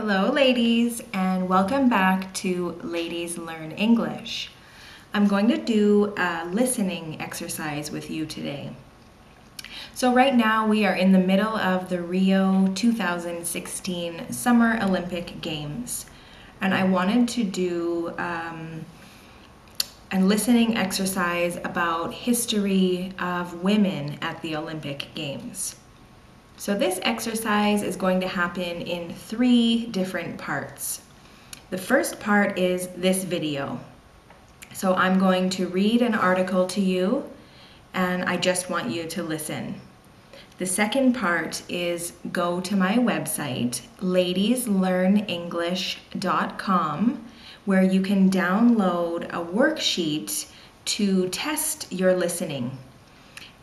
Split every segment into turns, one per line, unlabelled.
Hello ladies, and welcome back to Ladies Learn English. I'm going to do a listening exercise with you today. So right now we are in the middle of the Rio 2016 Summer Olympic Games, and I wanted to do a listening exercise about history of women at the Olympic Games. So this exercise is going to happen in 3 different parts. The first part is this video. So I'm going to read an article to you, and I just want you to listen. The second part is go to my website, ladieslearnenglish.com, where you can download a worksheet to test your listening.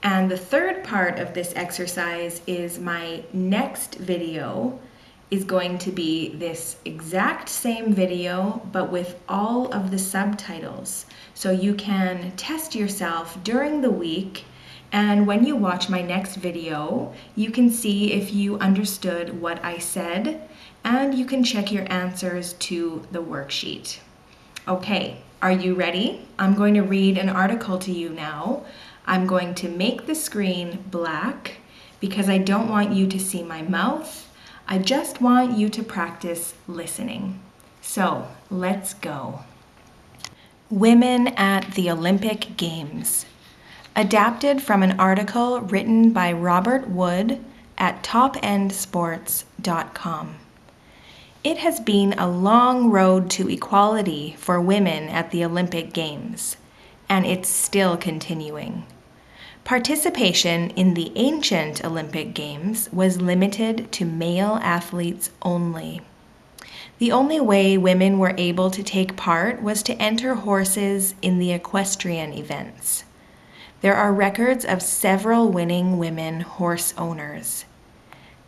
And the third part of this exercise is my next video is going to be this exact same video, but with all of the subtitles. So you can test yourself during the week, and when you watch my next video, you can see if you understood what I said, and you can check your answers to the worksheet. Okay, are you ready? I'm going to read an article to you now. I'm going to make the screen black because I don't want you to see my mouth. I just want you to practice listening. So let's go. Women at the Olympic Games. Adapted from an article written by Robert Wood at topendsports.com. It has been a long road to equality for women at the Olympic Games, and it's still continuing. Participation in the ancient Olympic Games was limited to male athletes only. The only way women were able to take part was to enter horses in the equestrian events. There are records of several winning women horse owners.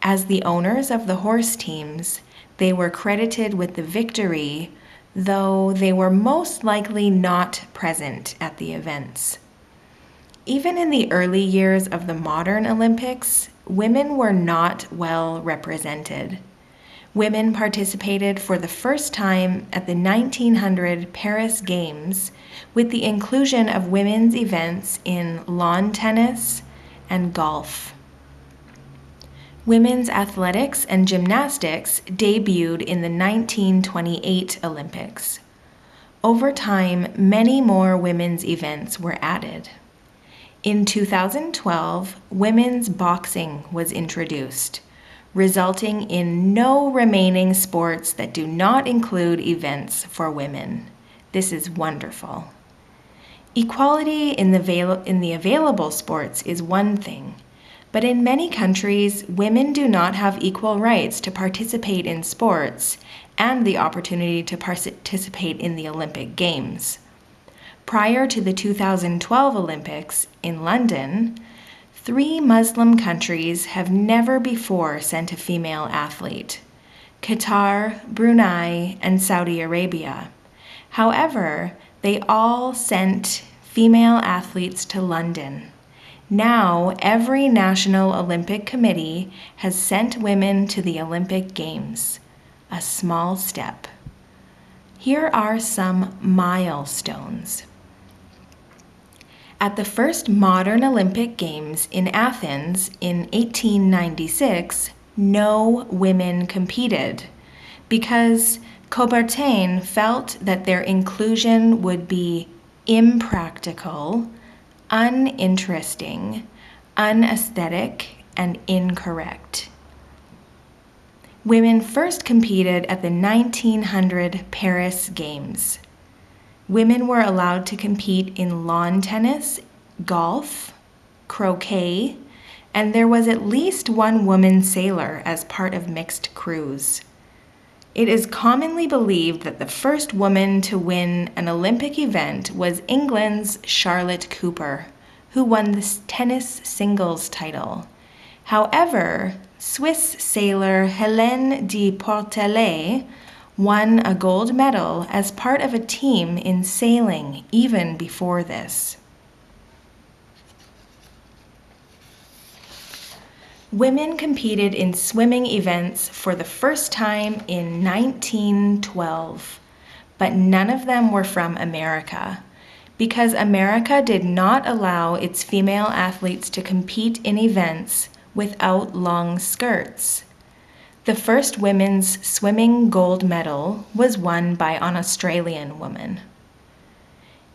As the owners of the horse teams, they were credited with the victory, though they were most likely not present at the events. Even in the early years of the modern Olympics, women were not well represented. Women participated for the first time at the 1900 Paris Games with the inclusion of women's events in lawn tennis and golf. Women's athletics and gymnastics debuted in the 1928 Olympics. Over time, many more women's events were added. In 2012, women's boxing was introduced, resulting in no remaining sports that do not include events for women. This is wonderful. Equality in the available sports is one thing, but in many countries, women do not have equal rights to participate in sports and the opportunity to participate in the Olympic Games. Prior to the 2012 Olympics in London, 3 Muslim countries have never before sent a female athlete: Qatar, Brunei, and Saudi Arabia. However, they all sent female athletes to London. Now, every National Olympic Committee has sent women to the Olympic Games. A small step. Here are some milestones. At the first modern Olympic Games in Athens in 1896, no women competed because Coubertin felt that their inclusion would be impractical, uninteresting, unaesthetic, and incorrect. Women first competed at the 1900 Paris Games. Women were allowed to compete in lawn tennis, golf, croquet, and there was at least one woman sailor as part of mixed crews. It is commonly believed that the first woman to win an Olympic event was England's Charlotte Cooper, who won the tennis singles title. However, Swiss sailor Hélène de Portelet won a gold medal as part of a team in sailing even before this. Women competed in swimming events for the first time in 1912, but none of them were from America, because America did not allow its female athletes to compete in events without long skirts. The first women's swimming gold medal was won by an Australian woman.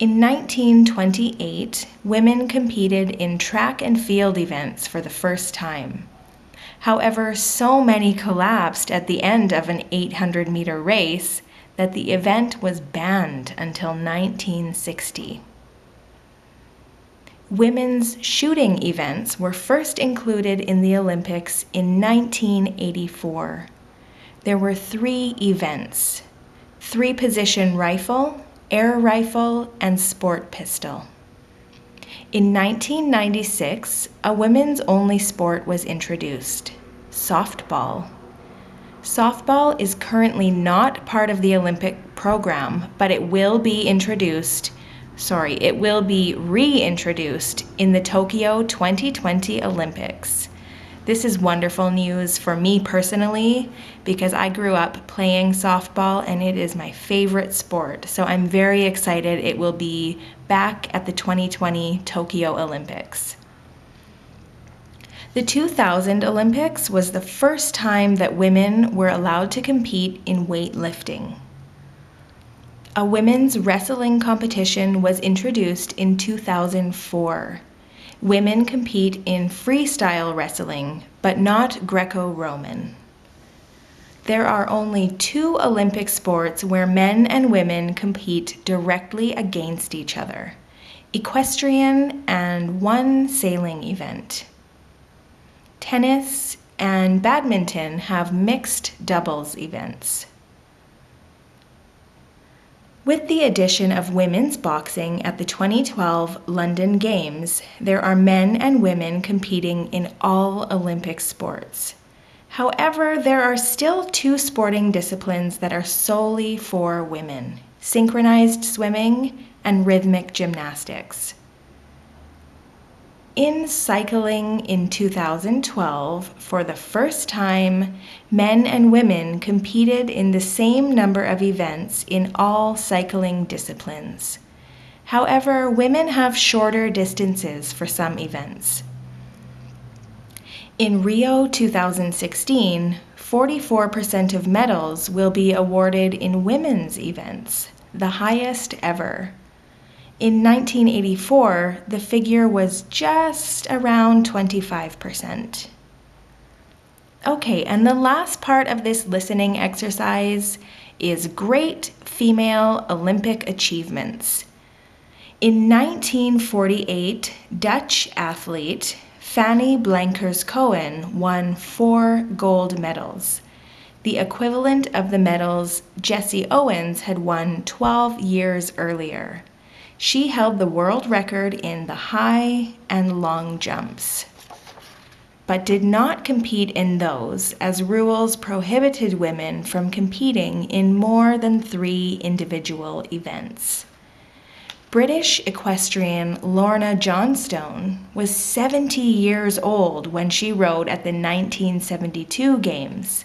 In 1928, women competed in track and field events for the first time. However, so many collapsed at the end of an 800-meter race that the event was banned until 1960. Women's shooting events were first included in the Olympics in 1984. There were 3 events: 3-position rifle, air rifle, and sport pistol. In 1996, a women's-only sport was introduced: softball. Softball is currently not part of the Olympic program, but it will be reintroduced in the Tokyo 2020 Olympics. This is wonderful news for me personally because I grew up playing softball and it is my favorite sport. So I'm very excited it will be back at the 2020 Tokyo Olympics. The 2000 Olympics was the first time that women were allowed to compete in weightlifting. A women's wrestling competition was introduced in 2004. Women compete in freestyle wrestling, but not Greco-Roman. There are only 2 Olympic sports where men and women compete directly against each other: equestrian and 1 sailing event. Tennis and badminton have mixed doubles events. With the addition of women's boxing at the 2012 London Games, there are men and women competing in all Olympic sports. However, there are still 2 sporting disciplines that are solely for women: synchronized swimming and rhythmic gymnastics. In cycling in 2012, for the first time, men and women competed in the same number of events in all cycling disciplines. However, women have shorter distances for some events. In Rio 2016, 44% of medals will be awarded in women's events, the highest ever. In 1984, the figure was just around 25%. Okay, and the last part of this listening exercise is great female Olympic achievements. In 1948, Dutch athlete Fanny Blankers-Koen won 4 gold medals, the equivalent of the medals Jesse Owens had won 12 years earlier. She held the world record in the high and long jumps, but did not compete in those as rules prohibited women from competing in more than 3 individual events. British equestrian Lorna Johnstone was 70 years old when she rode at the 1972 Games,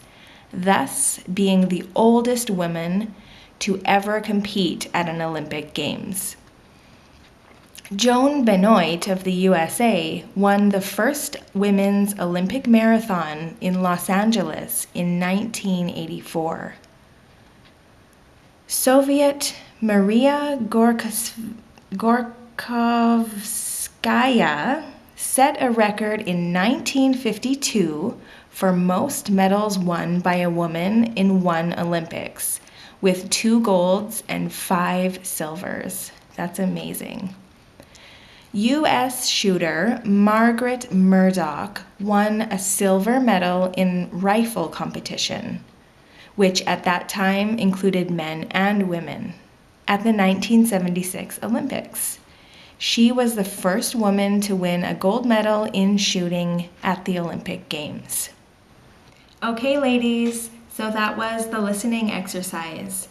thus being the oldest woman to ever compete at an Olympic Games. Joan Bennett of the USA won the first women's Olympic marathon in Los Angeles in 1984. Soviet Maria Gorkovskaya set a record in 1952 for most medals won by a woman in one Olympics, with 2 golds and 5 silvers. That's amazing. U.S. shooter Margaret Murdoch won a silver medal in rifle competition, which at that time included men and women, at the 1976 Olympics. She was the first woman to win a gold medal in shooting at the Olympic Games. Okay, ladies, so that was the listening exercise.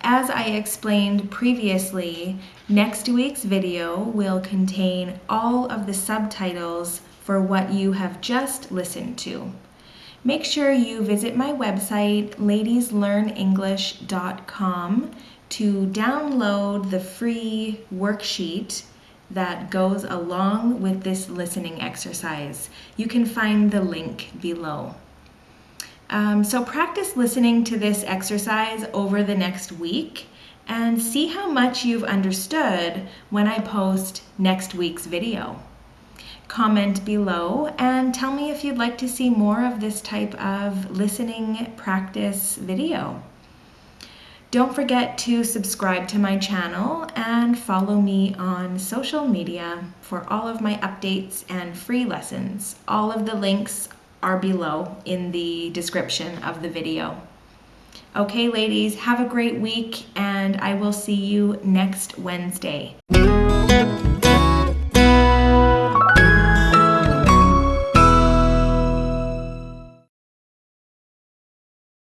As I explained previously, next week's video will contain all of the subtitles for what you have just listened to. Make sure you visit my website, ladieslearnenglish.com, to download the free worksheet that goes along with this listening exercise. You can find the link below. So practice listening to this exercise over the next week and see how much you've understood when I post next week's video. Comment below and tell me if you'd like to see more of this type of listening practice video. Don't forget to subscribe to my channel and follow me on social media for all of my updates and free lessons. All of the links are below in the description of the video. Okay, ladies, have a great week, and I will see you next Wednesday.